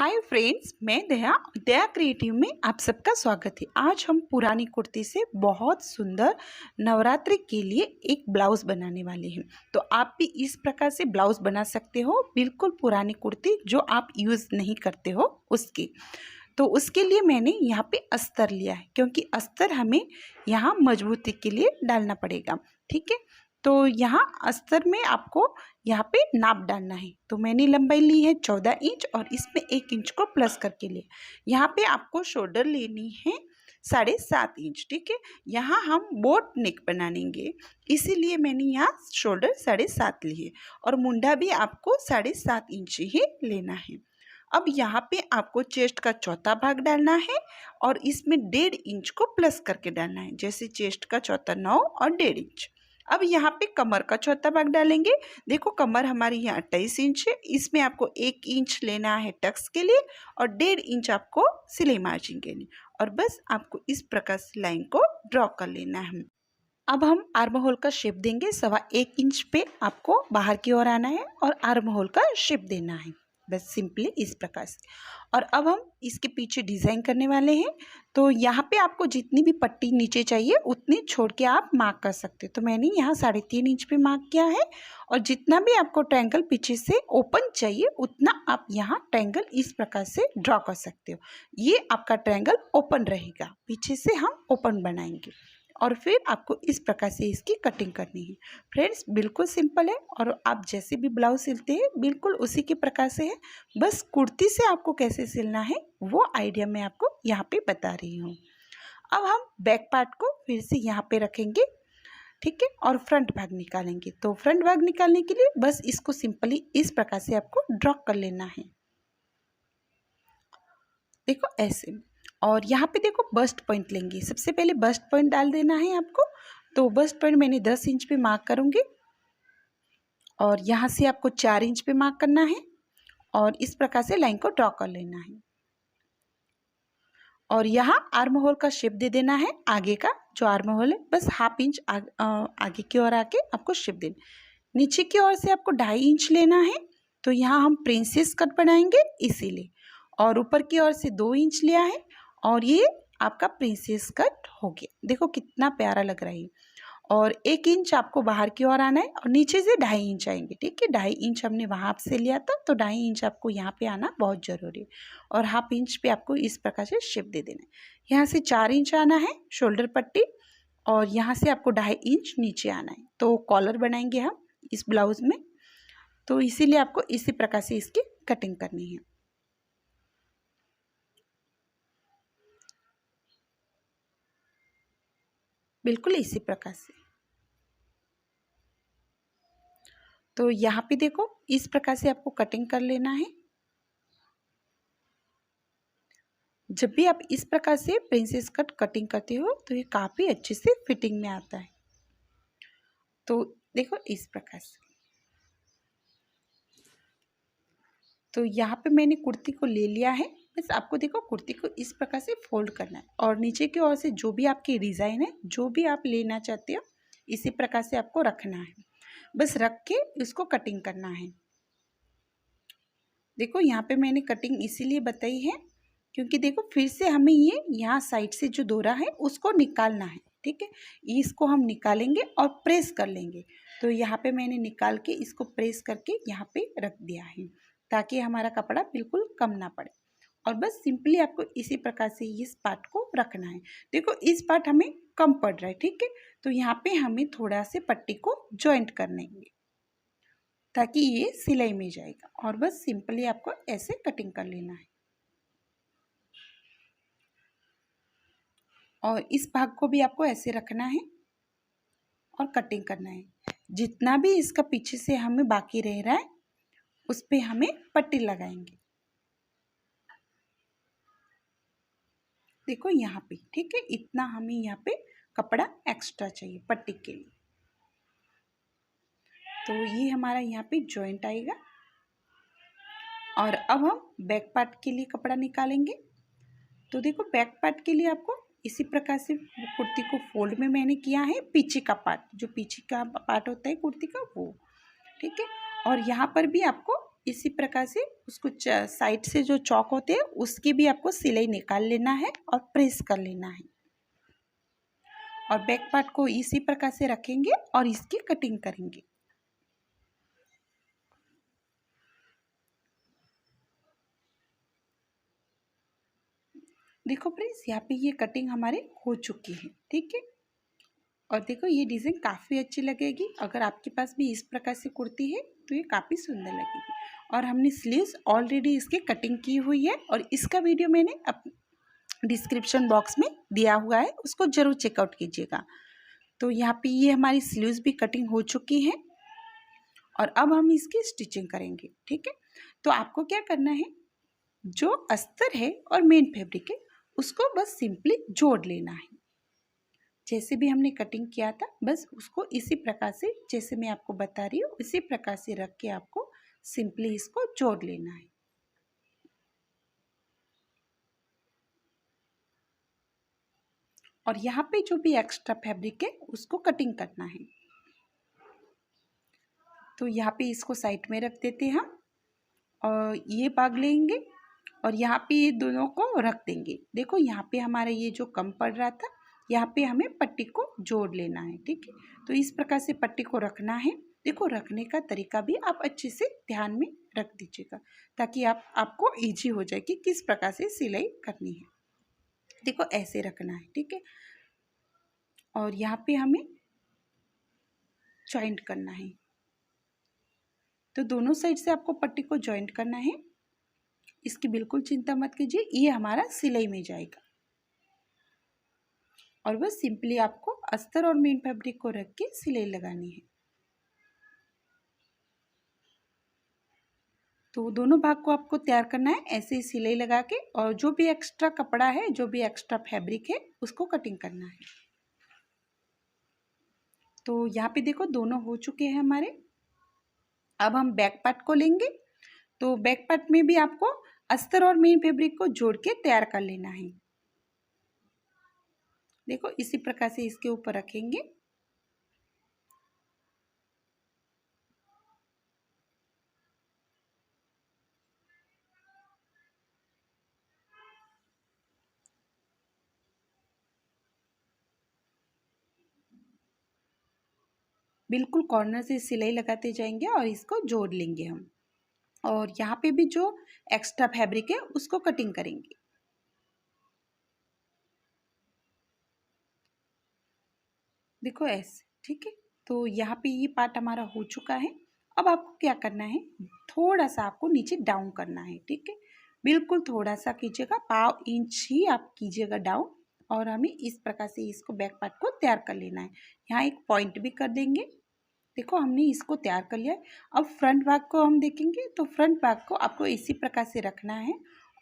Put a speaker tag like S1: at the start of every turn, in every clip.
S1: Hi friends, मैं दया दया creative में आप सबका स्वागत है। आज हम पुरानी कुर्ती से बहुत सुंदर नवरात्रि के लिए एक ब्लाउज़ बनाने वाले हैं। तो आप भी इस प्रकार से ब्लाउज़ बना सकते हो, बिल्कुल पुरानी कुर्ती जो आप यूज़ नहीं करते हो उसकी। तो उसके लिए मैंने यहाँ पे अस्तर लिया है, क्योंकि अस्तर हमें यहाँ मजबूती के लिए डालना पड़ेगा। ठीक है, तो यहाँ अस्तर में आपको यहाँ पे नाप डालना है। तो मैंने लंबाई ली है 14 इंच और इसमें 1 इंच को प्लस करके लिए। यहाँ पे आपको शोल्डर लेनी है 7.5 इंच। ठीक है, यहाँ हम बोट नेक बनाएंगे, इसीलिए मैंने यहाँ शोल्डर 7.5 ली है और मुंडा भी आपको 7.5 इंच ही लेना है। अब यहाँ पे आपको चेस्ट का चौथा भाग डालना है और इसमें 1.5 इंच को प्लस करके डालना है। जैसे चेस्ट का चौथा 9 और 1.5 इंच। अब यहाँ पे कमर का चौथा भाग डालेंगे। देखो कमर हमारी यहाँ 28 इंच है, इसमें आपको 1 इंच लेना है टक्स के लिए और 1.5 इंच आपको सिलाई मार्जिन के लिए। और बस आपको इस प्रकार से लाइन को ड्रॉ कर लेना है। अब हम आर्म होल का शेप देंगे। 1.25 इंच पे आपको बाहर की ओर आना है और आर्म होल का शेप देना है, बस सिंपली इस प्रकार से। और अब हम इसके पीछे डिज़ाइन करने वाले हैं। तो यहाँ पे आपको जितनी भी पट्टी नीचे चाहिए उतनी छोड़ के आप मार्क कर सकते हो। तो मैंने यहाँ 3.5 इंच पे मार्क किया है और जितना भी आपको ट्रायंगल पीछे से ओपन चाहिए उतना आप यहाँ ट्रायंगल इस प्रकार से ड्रॉ कर सकते हो। ये आपका ट्रायंगल ओपन रहेगा, पीछे से हम ओपन बनाएंगे और फिर आपको इस प्रकार से इसकी कटिंग करनी है। फ्रेंड्स, बिल्कुल सिंपल है और आप जैसे भी ब्लाउज सिलते हैं बिल्कुल उसी के प्रकार से है। बस कुर्ती से आपको कैसे सिलना है वो आइडिया मैं आपको यहाँ पे बता रही हूँ। अब हम बैक पार्ट को फिर से यहाँ पे रखेंगे, ठीक है, और फ्रंट भाग निकालेंगे। तो फ्रंट भाग निकालने के लिए बस इसको सिंपली इस प्रकार से आपको ड्रॉ कर लेना है। देखो ऐसे। और यहाँ पे देखो बस्ट पॉइंट लेंगे। सबसे पहले बस्ट पॉइंट डाल देना है आपको। तो बस्ट पॉइंट मैंने 10 इंच पे मार्क करूँगी और यहाँ से आपको 4 इंच पे मार्क करना है और इस प्रकार से लाइन को ड्रॉ कर लेना है। और यहाँ आर्म होल का शेप दे देना है। आगे का जो आर्म होल है बस 1/2 इंच आगे की ओर आके आपको शेप देना। नीचे की ओर से आपको 2.5 इंच लेना है। तो यहाँ हम प्रिंसेस कट बनाएंगे इसीलिए। और ऊपर की ओर से 2 इंच लिया है और ये आपका प्रिंसेस कट हो गया। देखो कितना प्यारा लग रहा है। और 1 इंच आपको बाहर की ओर आना है और नीचे से 2.5 इंच आएंगे। ठीक है, 2.5 इंच हमने वहाँ से लिया था तो 2.5 इंच आपको यहाँ पे आना बहुत ज़रूरी है। और 1/2 इंच पे आपको इस प्रकार से शेप दे देना है। यहाँ से 4 इंच आना है शोल्डर पट्टी और यहाँ से आपको 2.5 इंच नीचे आना है। तो कॉलर बनाएंगे हम इस ब्लाउज में, तो इसीलिए आपको इसी प्रकार से इसकी कटिंग करनी है। बिल्कुल इसी प्रकार से। तो यहाँ पे देखो इस प्रकार से आपको कटिंग कर लेना है। जब भी आप इस प्रकार से प्रिंसेस कट कटिंग करते हो तो ये काफ़ी अच्छे से फिटिंग में आता है। तो देखो इस प्रकार से। तो यहाँ पे मैंने कुर्ती को ले लिया है। बस आपको देखो कुर्ती को इस प्रकार से फोल्ड करना है और नीचे की ओर से जो भी आपकी डिज़ाइन है, जो भी आप लेना चाहते हो, इसी प्रकार से आपको रखना है। बस रख के इसको कटिंग करना है। देखो यहाँ पे मैंने कटिंग इसीलिए बताई है क्योंकि देखो फिर से हमें ये यहाँ साइड से जो दोरा है उसको निकालना है। ठीक है, इसको हम निकालेंगे और प्रेस कर लेंगे। तो यहाँ पे मैंने निकाल के इसको प्रेस करके यहाँ पे रख दिया है ताकि हमारा कपड़ा बिल्कुल कम ना पड़े। और बस सिंपली आपको इसी प्रकार से इस पार्ट को रखना है। देखो इस पार्ट हमें कम पड़ रहा है, ठीक है, तो यहाँ पे हमें थोड़ा से पट्टी को जॉइंट कर लेंगे ताकि ये सिलाई में जाएगा। और बस सिंपली आपको ऐसे कटिंग कर लेना है और इस भाग को भी आपको ऐसे रखना है और कटिंग करना है। जितना भी इसका पीछे से हमें बाकी रह रहा है उस पे हमें पट्टी लगाएंगे। देखो यहाँ पे, ठीक है, इतना हमें यहाँ पे कपड़ा एक्स्ट्रा चाहिए पट्टी के लिए। तो ये हमारा यहाँ पे जॉइंट आएगा। और अब हम बैक पार्ट के लिए कपड़ा निकालेंगे। तो देखो बैक पार्ट के लिए आपको इसी प्रकार से कुर्ती को फोल्ड में मैंने किया है। पीछे का पार्ट, जो पीछे का पार्ट होता है कुर्ती का, वो ठीक है। और यहाँ पर भी आपको इसी प्रकार से उसको साइड से जो चौक होते हैं उसकी भी आपको सिलाई निकाल लेना है और प्रेस कर लेना है। और बैक पार्ट को इसी प्रकार से रखेंगे और इसकी कटिंग करेंगे। देखो फ्रेंड्स, यहाँ पे ये कटिंग हमारे हो चुकी है, ठीक है। और देखो ये डिज़ाइन काफ़ी अच्छी लगेगी। अगर आपके पास भी इस प्रकार से कुर्ती है तो ये काफ़ी सुंदर लगेगी। और हमने स्लीव्स ऑलरेडी इसकी कटिंग की हुई है और इसका वीडियो मैंने डिस्क्रिप्शन बॉक्स में दिया हुआ है, उसको ज़रूर चेकआउट कीजिएगा। तो यहाँ पे ये हमारी स्लीव्स भी कटिंग हो चुकी है और अब हम इसकी स्टिचिंग करेंगे, ठीक है। तो आपको क्या करना है, जो अस्तर है और मेन फैब्रिक है उसको बस सिंपली जोड़ लेना है। जैसे भी हमने कटिंग किया था बस उसको इसी प्रकार से, जैसे मैं आपको बता रही हूँ इसी प्रकार से रख के आपको सिंपली इसको जोड़ लेना है। और यहाँ पे जो भी एक्स्ट्रा फैब्रिक है उसको कटिंग करना है। तो यहाँ पे इसको साइड में रख देते हैं हम और ये भाग लेंगे और यहाँ पे ये दोनों को रख देंगे। देखो यहाँ पे हमारा ये जो कम पड़ रहा था, यहाँ पे हमें पट्टी को जोड़ लेना है, ठीक है। तो इस प्रकार से पट्टी को रखना है। देखो रखने का तरीका भी आप अच्छे से ध्यान में रख दीजिएगा ताकि आपको इजी हो जाए कि किस प्रकार से सिलाई करनी है। देखो ऐसे रखना है, ठीक है। और यहाँ पे हमें जॉइंट करना है। तो दोनों साइड से आपको पट्टी को जॉइंट करना है। इसकी बिल्कुल चिंता मत कीजिए, ये हमारा सिलाई में जाएगा। और बस सिंपली आपको अस्तर और मेन फैब्रिक को रख के सिलाई लगानी है। तो दोनों भाग को आपको तैयार करना है ऐसे ही सिलाई लगा के, और जो भी एक्स्ट्रा कपड़ा है, जो भी एक्स्ट्रा फैब्रिक है उसको कटिंग करना है। तो यहाँ पे देखो दोनों हो चुके हैं हमारे। अब हम बैक पार्ट को लेंगे। तो बैक पार्ट में भी आपको अस्तर और मेन फैब्रिक को जोड़ के तैयार कर लेना है। देखो इसी प्रकार से इसके ऊपर रखेंगे। बिल्कुल कॉर्नर से सिलाई लगाते जाएंगे और इसको जोड़ लेंगे हम। और यहाँ पे भी जो एक्स्ट्रा फैब्रिक है उसको कटिंग करेंगे। देखो ऐसे, ठीक है। तो यहाँ पे ये पार्ट हमारा हो चुका है। अब आपको क्या करना है, थोड़ा सा आपको नीचे डाउन करना है, ठीक है। बिल्कुल थोड़ा सा कीजिएगा, 1/2 इंच ही आप कीजिएगा डाउन। और हमें इस प्रकार से इसको बैक पार्ट को तैयार कर लेना है। यहाँ एक पॉइंट भी कर देंगे। देखो हमने इसको तैयार कर लिया है। अब फ्रंट भाग को हम देखेंगे। तो फ्रंट भाग को आपको इसी प्रकार से रखना है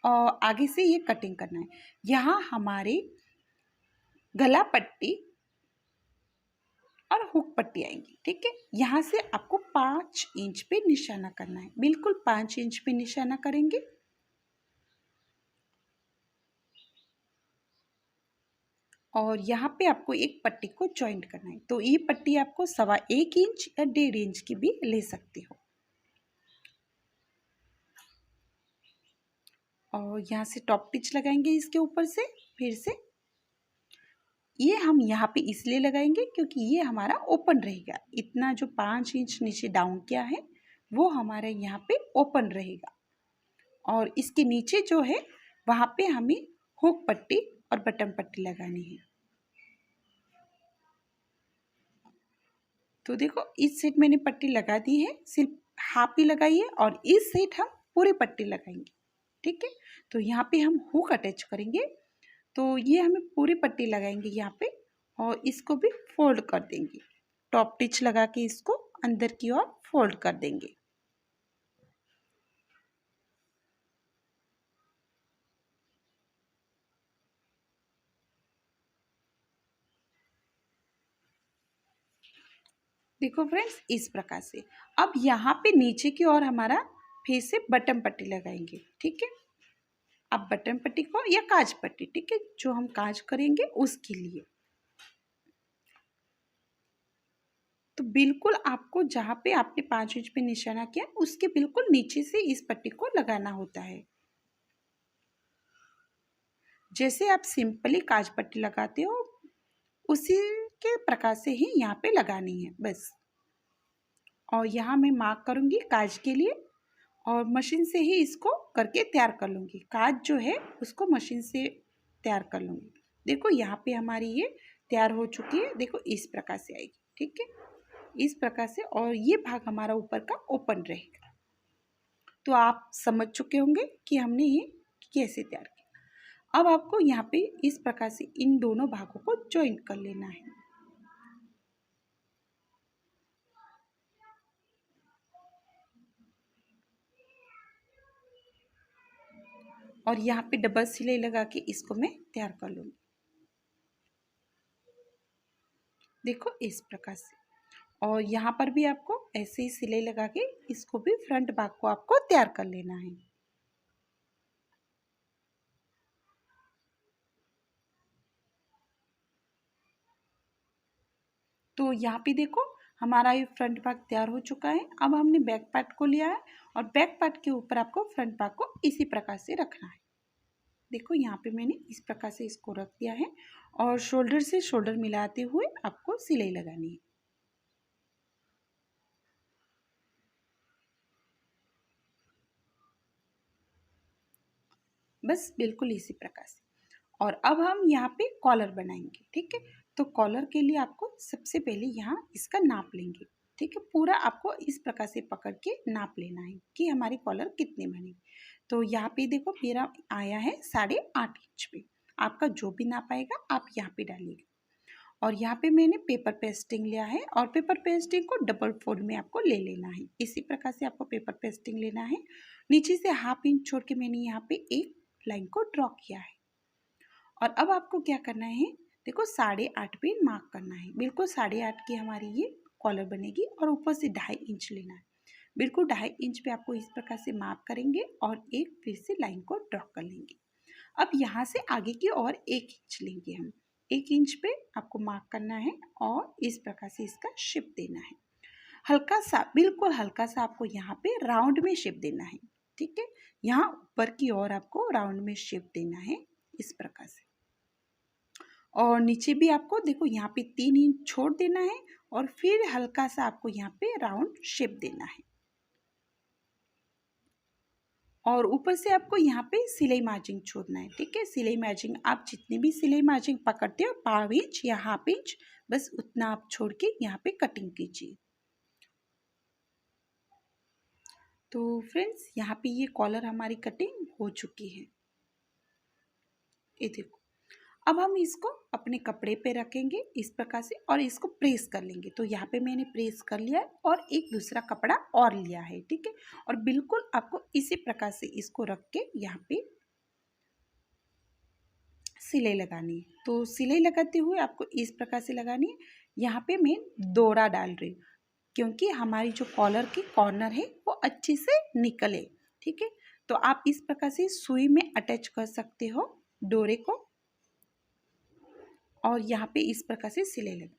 S1: और आगे से ये कटिंग करना है। यहाँ हमारे गला पट्टी और हुक पट्टी आएंगी, ठीक है। यहाँ से आपको 5 इंच पे निशाना करना है। बिल्कुल 5 इंच पे निशाना करेंगे। और यहाँ पे आपको एक पट्टी को जॉइंट करना है। तो ये पट्टी आपको 1.25 इंच या 1.5 इंच की भी ले सकते हो। और यहाँ से टॉप टिच लगाएंगे इसके ऊपर से। फिर से ये हम यहाँ पे इसलिए लगाएंगे क्योंकि ये हमारा ओपन रहेगा। इतना जो 5 इंच नीचे डाउन किया है वो हमारे यहाँ पे ओपन रहेगा। और इसके नीचे जो है वहाँ पे हमें हुक पट्टी और बटन पट्टी लगानी है। तो देखो इस साइड मैंने पट्टी लगा दी है, सिर्फ हाफ ही लगाई है। और इस साइड हम पूरी पट्टी लगाएंगे, ठीक है। तो यहाँ पे हम हुक अटैच करेंगे। तो ये हमें पूरी पट्टी लगाएंगे यहाँ पे और इसको भी फोल्ड कर देंगे। टॉप टिच लगा के इसको अंदर की ओर फोल्ड कर देंगे। देखो फ्रेंड्स इस प्रकार से। अब यहाँ पे नीचे की ओर हमारा फिर से बटन पट्टी लगाएंगे, ठीक है। अब बटन पट्टी को या काज पट्टी, ठीक है, जो हम काज करेंगे उसके लिए। तो बिल्कुल आपको जहाँ पे आपने 5 इंच पे निशाना किया उसके बिल्कुल नीचे से इस पट्टी को लगाना होता है। जैसे आप सिंपली काज पट्टी लगाते हो उसी के प्रकार से ही यहाँ पे लगानी है बस। और यहाँ मैं मार्क करूँगी काज के लिए और मशीन से ही इसको करके तैयार कर लूँगी। काज जो है उसको मशीन से तैयार कर लूँगी। देखो यहाँ पे हमारी ये तैयार हो चुकी है। देखो इस प्रकार से आएगी, ठीक है, इस प्रकार से। और ये भाग हमारा ऊपर का ओपन रहेगा। तो आप समझ चुके होंगे कि हमने ये कैसे तैयार किया। अब आपको यहाँ पे इस प्रकार से इन दोनों भागों को जॉइंट कर लेना है। और यहाँ पे डबल सिलाई लगा के इसको मैं तैयार कर लूँगी। देखो इस प्रकार से। और यहाँ पर भी आपको ऐसे ही सिलाई लगा के इसको भी फ्रंट भाग को आपको तैयार कर लेना है। तो यहाँ पे देखो हमारा ये फ्रंट भाग तैयार हो चुका है। अब हमने बैक पार्ट को लिया है और बैक पार्ट के ऊपर आपको फ्रंट भाग को इसी प्रकार से रखना है। देखो यहाँ पे मैंने इस प्रकार से इसको रख दिया है और शोल्डर से शोल्डर मिलाते हुए आपको सिलाई लगानी है। बस बिल्कुल इसी प्रकार से। और अब हम यहाँ पे कॉलर बनाएंगे, ठीक है। तो कॉलर के लिए आपको सबसे पहले यहाँ इसका नाप लेंगे, ठीक है। पूरा आपको इस प्रकार से पकड़ के नाप लेना है कि हमारी कॉलर कितने बने। तो यहाँ पे देखो मेरा आया है 8.5 इंच पे। आपका जो भी नाप आएगा आप यहाँ पे डालिएगा। और यहाँ पे मैंने पेपर पेस्टिंग लिया है और पेपर पेस्टिंग को डबल फोल्ड में आपको ले लेना है। इसी प्रकार से आपको पेपर पेस्टिंग लेना है। नीचे से 1/2 इंच छोड़ के मैंने यहाँ पे एक लाइन को ड्रॉ किया है। और अब आपको क्या करना है, देखो 8.5 पे मार्क करना है। बिल्कुल 8.5 की हमारी ये कॉलर बनेगी और ऊपर से 2.5 इंच लेना है। बिल्कुल 2.5 इंच पे आपको इस प्रकार से मार्क करेंगे और एक फिर से लाइन को ड्रॉ कर लेंगे। अब यहाँ से आगे की और 1 इंच लेंगे हम। 1 इंच पे आपको मार्क करना है और इस प्रकार से इसका शेप देना है। हल्का सा, बिल्कुल हल्का सा आपको यहाँ पे राउंड में शेप देना है, ठीक है। यहाँ ऊपर की ओर आपको राउंड में शेप देना है इस प्रकार से। और नीचे भी आपको देखो यहाँ पे 3 इंच छोड़ देना है और फिर हल्का सा आपको यहाँ पे राउंड शेप देना है। और ऊपर से आपको यहाँ पे सिलाई मार्जिन छोड़ना है, ठीक है। सिलाई मार्जिन आप जितनी भी सिलाई मार्जिन पकड़ते हो 1/2 इंच या 1/2 इंच, बस उतना आप छोड़ के यहाँ पे कटिंग कीजिए। तो फ्रेंड्स यहाँ पे ये कॉलर हमारी कटिंग हो चुकी है, ये देखो। अब हम इसको अपने कपड़े पे रखेंगे इस प्रकार से और इसको प्रेस कर लेंगे। तो यहाँ पे मैंने प्रेस कर लिया है और एक दूसरा कपड़ा और लिया है, ठीक है। और बिल्कुल आपको इसी प्रकार से इसको रख के यहाँ पे सिलाई लगानी है। तो सिलाई लगाते हुए आपको इस प्रकार से लगानी है। यहाँ पे मैं डोरा डाल रही हूँ क्योंकि हमारी जो कॉलर की कॉर्नर है वो अच्छे से निकले, ठीक है। तो आप इस प्रकार से सुई में अटैच कर सकते हो डोरे को और यहाँ पे इस प्रकार से सिलाई लगा।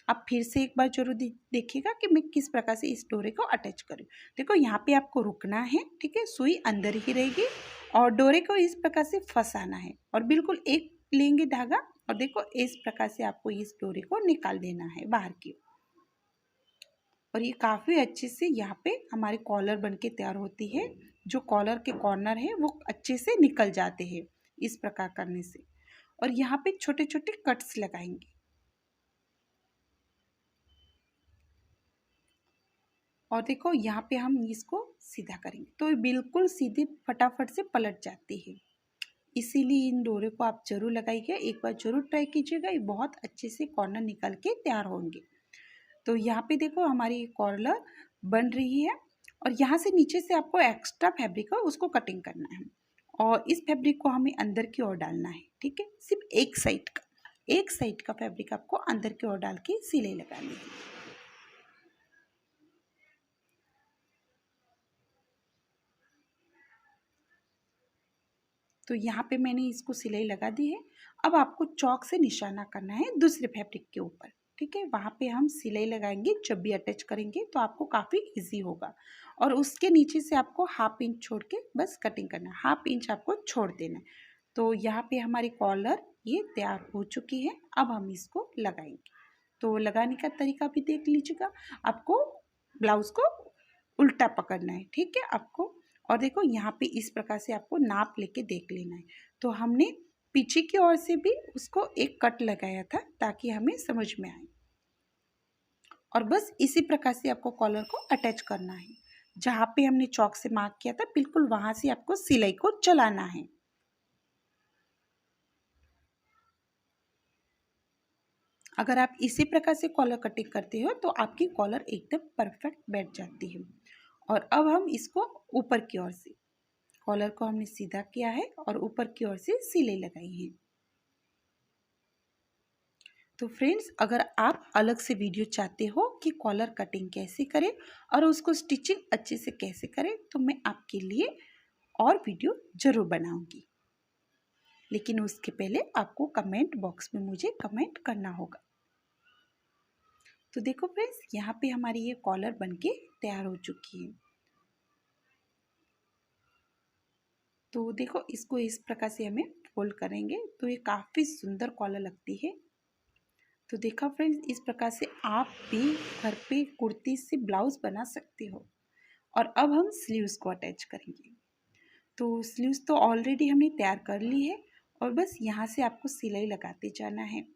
S1: आप फिर से एक बार जरूर देखिएगा कि मैं किस प्रकार से इस डोरे को अटैच करूँ। देखो यहाँ पे आपको रुकना है, ठीक है। सुई अंदर ही रहेगी और डोरे को इस प्रकार से फंसाना है और बिल्कुल एक लेंगे धागा और देखो इस प्रकार से आपको इस डोरे को निकाल देना है बाहर की। और ये काफ़ी अच्छे से यहाँ पे हमारी कॉलर बन के तैयार होती है। जो कॉलर के कॉर्नर है वो अच्छे से निकल जाते हैं इस प्रकार करने से। और यहाँ पे छोटे छोटे कट्स लगाएंगे और देखो यहाँ पे हम इसको सीधा करेंगे तो बिल्कुल सीधे फटाफट से पलट जाती है। इसीलिए इन डोरे को आप जरूर लगाइएगा, एक बार जरूर ट्राई कीजिएगा। ये बहुत अच्छे से कॉर्नर निकल के तैयार होंगे। तो यहाँ पे देखो हमारी कॉलर बन रही है और यहाँ से नीचे से आपको एक्स्ट्रा फैब्रिक है उसको कटिंग करना है और इस फैब्रिक को हमें अंदर की ओर डालना है, ठीक है। सिर्फ एक साइड का फैब्रिक आपको अंदर की ओर डाल के सिलाई लगानी है। तो यहाँ पे मैंने इसको सिलाई लगा दी है। अब आपको चौक से निशाना करना है दूसरे फैब्रिक के ऊपर, ठीक है, वहाँ पे हम सिलाई लगाएंगे जब भी अटैच करेंगे, तो आपको काफ़ी इजी होगा। और उसके नीचे से आपको हाफ इंच छोड़ के बस कटिंग करना है, हाफ इंच आपको छोड़ देना है। तो यहाँ पे हमारी कॉलर ये तैयार हो चुकी है। अब हम इसको लगाएंगे। तो लगाने का तरीका भी देख लीजिएगा। आपको ब्लाउज को उल्टा पकड़ना है, ठीक है आपको। और देखो यहाँ पे इस प्रकार से आपको नाप लेके देख लेना है। तो हमने पीछे की ओर से भी उसको एक कट लगाया था ताकि हमें समझ में आए। और बस इसी प्रकार से आपको कॉलर को अटैच करना है। जहाँ पे हमने चौक से मार्क किया था बिल्कुल वहाँ से आपको सिलाई को चलाना है। अगर आप इसी प्रकार से कॉलर कटिंग करते हो तो आपकी कॉलर एकदम परफेक्ट बैठ जाती है। और अब हम इसको ऊपर की ओर से कॉलर को हमने सीधा किया है और ऊपर की ओर से सिलाई लगाई है। तो फ्रेंड्स, अगर आप अलग से वीडियो चाहते हो कि कॉलर कटिंग कैसे करें और उसको स्टिचिंग अच्छे से कैसे करें, तो मैं आपके लिए और वीडियो ज़रूर बनाऊंगी। लेकिन उसके पहले आपको कमेंट बॉक्स में मुझे कमेंट करना होगा। तो देखो फ्रेंड्स, यहाँ पे हमारी ये कॉलर बनके तैयार हो चुकी है। तो देखो, इसको इस प्रकार से हमें फोल्ड करेंगे तो ये काफ़ी सुंदर कॉलर लगती है। तो देखा फ्रेंड्स, इस प्रकार से आप भी घर पे कुर्ती से ब्लाउज बना सकते हो। और अब हम स्लीव्स को अटैच करेंगे। तो स्लीव्स तो ऑलरेडी हमने तैयार कर ली है और बस यहाँ से आपको सिलाई लगाते जाना है।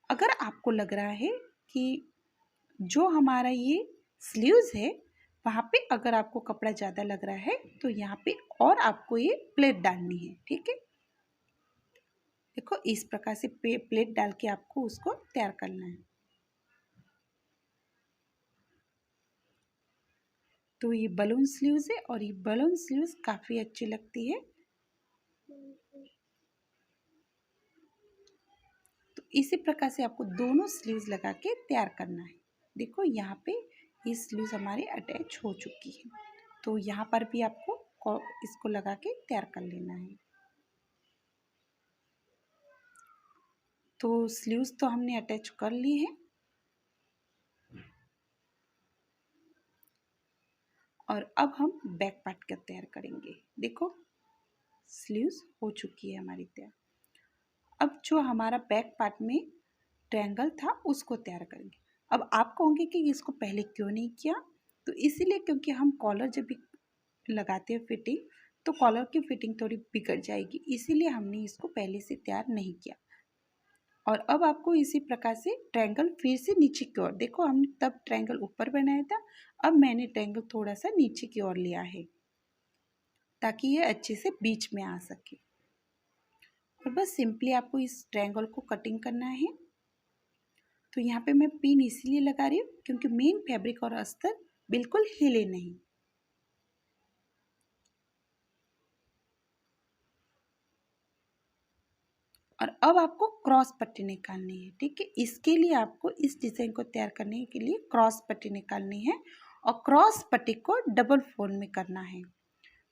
S1: अगर आपको लग रहा है कि जो हमारा ये स्लीव्स है वहाँ पे अगर आपको कपड़ा ज़्यादा लग रहा है तो यहाँ पे और आपको ये प्लेट डालनी है, ठीक है। देखो, इस प्रकार से प्लेट डाल के आपको उसको तैयार करना है। तो ये बलून स्लीव्स है और ये बलून स्लीव्स काफ़ी अच्छी लगती है। तो इसी प्रकार से आपको दोनों स्लीव्स लगा के तैयार करना है। देखो, यहाँ पे ये स्लीव्स हमारे अटैच हो चुकी है। तो यहाँ पर भी आपको इसको लगा के तैयार कर लेना है। तो स्लीव्स तो हमने अटैच कर ली है। और अब हम बैक पार्ट का तैयार करेंगे। देखो, स्लीव्स हो चुकी है हमारी तैयार। अब जो हमारा बैक पार्ट में ट्रायंगल था उसको तैयार करेंगे। अब आप कहोगे कि इसको पहले क्यों नहीं किया, तो इसीलिए क्योंकि हम कॉलर जब भी लगाते हैं फिटिंग, तो कॉलर की फिटिंग थोड़ी बिगड़ जाएगी, इसीलिए हमने इसको पहले से तैयार नहीं किया। और अब आपको इसी प्रकार से ट्रायंगल फिर से नीचे की ओर, देखो हमने तब ट्रायंगल ऊपर बनाया था, अब मैंने ट्रायंगल थोड़ा सा नीचे की ओर लिया है ताकि ये अच्छे से बीच में आ सके। और बस सिंपली आपको इस ट्रायंगल को कटिंग करना है। तो यहाँ पे मैं पिन इसीलिए लगा रही हूँ क्योंकि मेन फैब्रिक और अस्तर बिल्कुल हिले नहीं। और अब आपको क्रॉस पट्टी निकालनी है, ठीक है। इसके लिए आपको इस डिज़ाइन को तैयार करने के लिए क्रॉस पट्टी निकालनी है और क्रॉस पट्टी को डबल फोल्ड में करना है।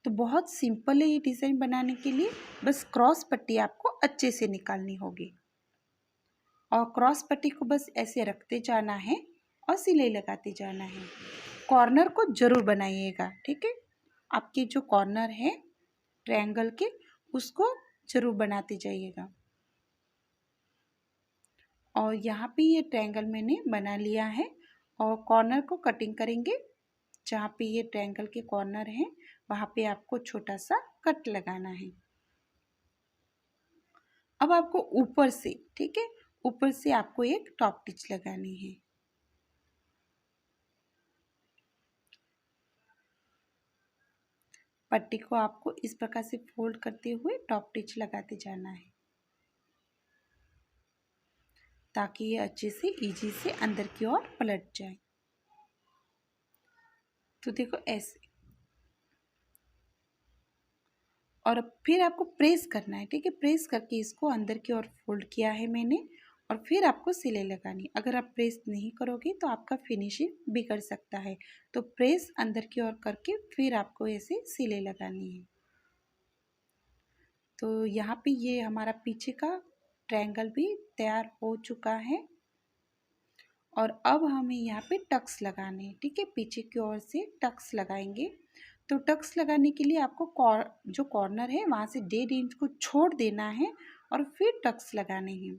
S1: तो बहुत सिंपल है ये डिज़ाइन बनाने के लिए, बस क्रॉस पट्टी आपको अच्छे से निकालनी होगी। और क्रॉस पट्टी को बस ऐसे रखते जाना है और सिलाई लगाते जाना है। कॉर्नर को ज़रूर बनाइएगा, ठीक है। आपके जो कॉर्नर है ट्रायंगल के उसको ज़रूर बनाते जाइएगा। और यहाँ पे ये ट्रायंगल मैंने बना लिया है और कॉर्नर को कटिंग करेंगे। जहाँ पे ये ट्रायंगल के कॉर्नर है वहाँ पे आपको छोटा सा कट लगाना है। अब आपको ऊपर से, ठीक है, ऊपर से आपको एक टॉप टिच लगानी है। पट्टी को आपको इस प्रकार से फोल्ड करते हुए टॉप टिच लगाते जाना है ताकि ये अच्छे से इजी से अंदर की ओर पलट जाए। तो देखो ऐसे। और फिर आपको प्रेस करना है, ठीक है। प्रेस करके इसको अंदर की ओर फोल्ड किया है मैंने और फिर आपको सिलाई लगानी। अगर आप प्रेस नहीं करोगे तो आपका फिनिशिंग बिगड़ सकता है। तो प्रेस अंदर की ओर करके फिर आपको ऐसे सिलाई लगानी है। तो यहाँ पे ये हमारा पीछे का ट्रायंगल भी तैयार हो चुका है। और अब हमें यहाँ पे टक्स लगाने हैं, ठीक है। पीछे की ओर से टक्स लगाएंगे। तो टक्स लगाने के लिए आपको जो कॉर्नर है वहाँ से 1.5 इंच को छोड़ देना है और फिर टक्स लगाने हैं।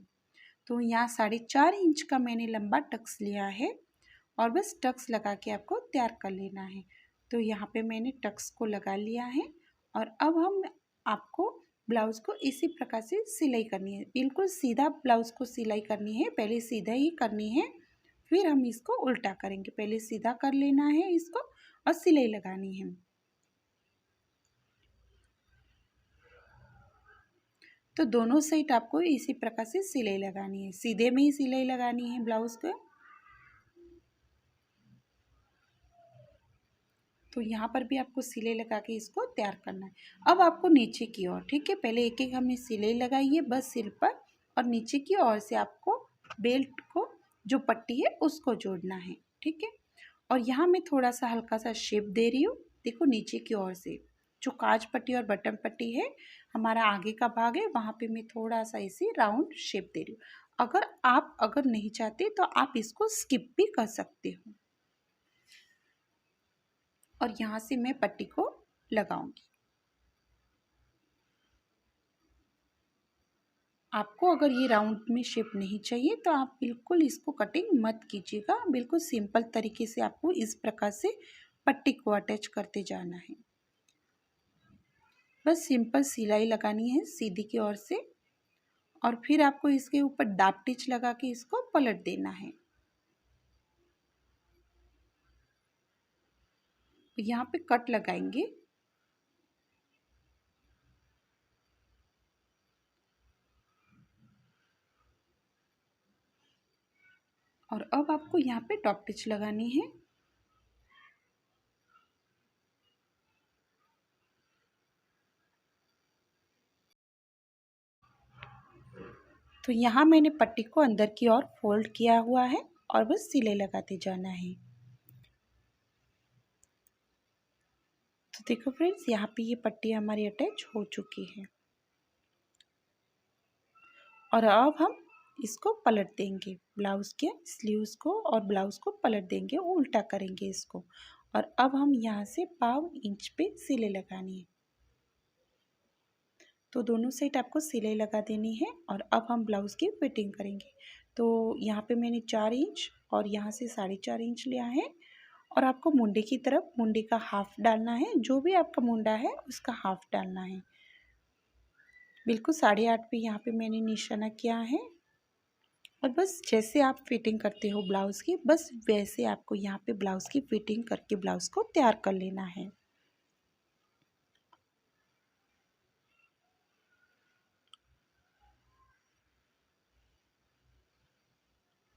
S1: तो यहाँ 4.5 इंच का मैंने लंबा टक्स लिया है और बस टक्स लगा के आपको तैयार कर लेना है। तो यहाँ पे मैंने टक्स को लगा लिया है और अब हम आपको ब्लाउज़ को इसी प्रकार से सिलाई करनी है। बिल्कुल सीधा ब्लाउज़ को सिलाई करनी है, पहले सीधा ही करनी है, फिर हम इसको उल्टा करेंगे। पहले सीधा कर लेना है इसको और सिलाई लगानी है। तो दोनों साइड आपको इसी प्रकार से सिलाई लगानी है, सीधे में ही सिलाई लगानी है ब्लाउज़ को। तो यहाँ पर भी आपको सिलाई लगा के इसको तैयार करना है। अब आपको नीचे की ओर, ठीक है, पहले एक एक हमने सिलाई लगाई है बस सिर पर, और नीचे की ओर से आपको बेल्ट को जो पट्टी है उसको जोड़ना है, ठीक है। और यहाँ मैं थोड़ा सा हल्का सा शेप दे रही हूँ। देखो नीचे की ओर से जो काज पट्टी और बटन पट्टी है, हमारा आगे का भाग है, वहाँ पे मैं थोड़ा सा इसे राउंड शेप दे रही हूँ। अगर नहीं चाहते तो आप इसको स्किप भी कर सकते हो। और यहाँ से मैं पट्टी को लगाऊंगी। आपको अगर ये राउंड में शेप नहीं चाहिए तो आप बिल्कुल इसको कटिंग मत कीजिएगा। बिल्कुल सिंपल तरीके से आपको इस प्रकार से पट्टी को अटैच करते जाना है। बस सिंपल सिलाई लगानी है सीधी की ओर से, और फिर आपको इसके ऊपर दाब टिच लगा के इसको पलट देना है। यहाँ पे कट लगाएंगे और अब आपको यहाँ पे टॉप टिच लगानी है। तो यहाँ मैंने पट्टी को अंदर की ओर फोल्ड किया हुआ है और बस सिलाई लगाते जाना है। तो देखो फ्रेंड्स, यहाँ पे ये पट्टी हमारी अटैच हो चुकी है और अब हम इसको पलट देंगे, ब्लाउज़ के स्लीव्स को और ब्लाउज़ को पलट देंगे, उल्टा करेंगे इसको। और अब हम यहाँ से 1/2 इंच पे सिलाई लगानी है। तो दोनों साइड आपको सिलाई लगा देनी है और अब हम ब्लाउज़ की फिटिंग करेंगे। तो यहाँ पे मैंने 4 इंच और यहाँ से 4.5 इंच लिया है और आपको मुंडे की तरफ मुंडे का हाफ डालना है। जो भी आपका मुंडा है उसका हाफ डालना है। बिल्कुल 8.5 पे यहाँ पे मैंने निशाना किया है और बस जैसे आप फिटिंग करते हो ब्लाउज़ की, बस वैसे आपको यहाँ पे ब्लाउज़ की फिटिंग करके ब्लाउज़ को तैयार कर लेना है।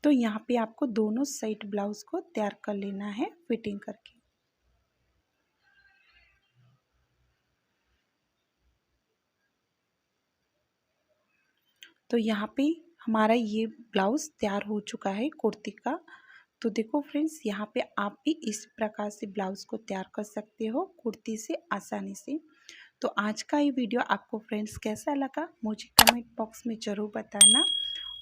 S1: तो यहाँ पे आपको दोनों साइड ब्लाउज़ को तैयार कर लेना है फिटिंग करके। तो यहाँ पे हमारा ये ब्लाउज़ तैयार हो चुका है कुर्ती का। तो देखो फ्रेंड्स, यहाँ पे आप भी इस प्रकार से ब्लाउज़ को तैयार कर सकते हो कुर्ती से आसानी से। तो आज का ये वीडियो आपको फ्रेंड्स कैसा लगा मुझे कमेंट बॉक्स में ज़रूर बताना।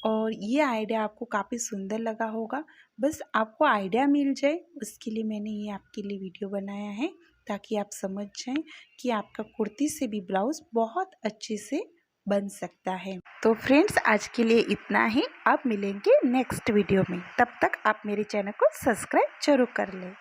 S1: और ये आइडिया आपको काफ़ी सुंदर लगा होगा। बस आपको आइडिया मिल जाए उसके लिए मैंने ये आपके लिए वीडियो बनाया है, ताकि आप समझ जाएं कि आपका कुर्ती से भी ब्लाउज़ बहुत अच्छे से बन सकता है। तो फ्रेंड्स, आज के लिए इतना ही। अब मिलेंगे नेक्स्ट वीडियो में। तब तक आप मेरे चैनल को सब्सक्राइब जरूर कर लें।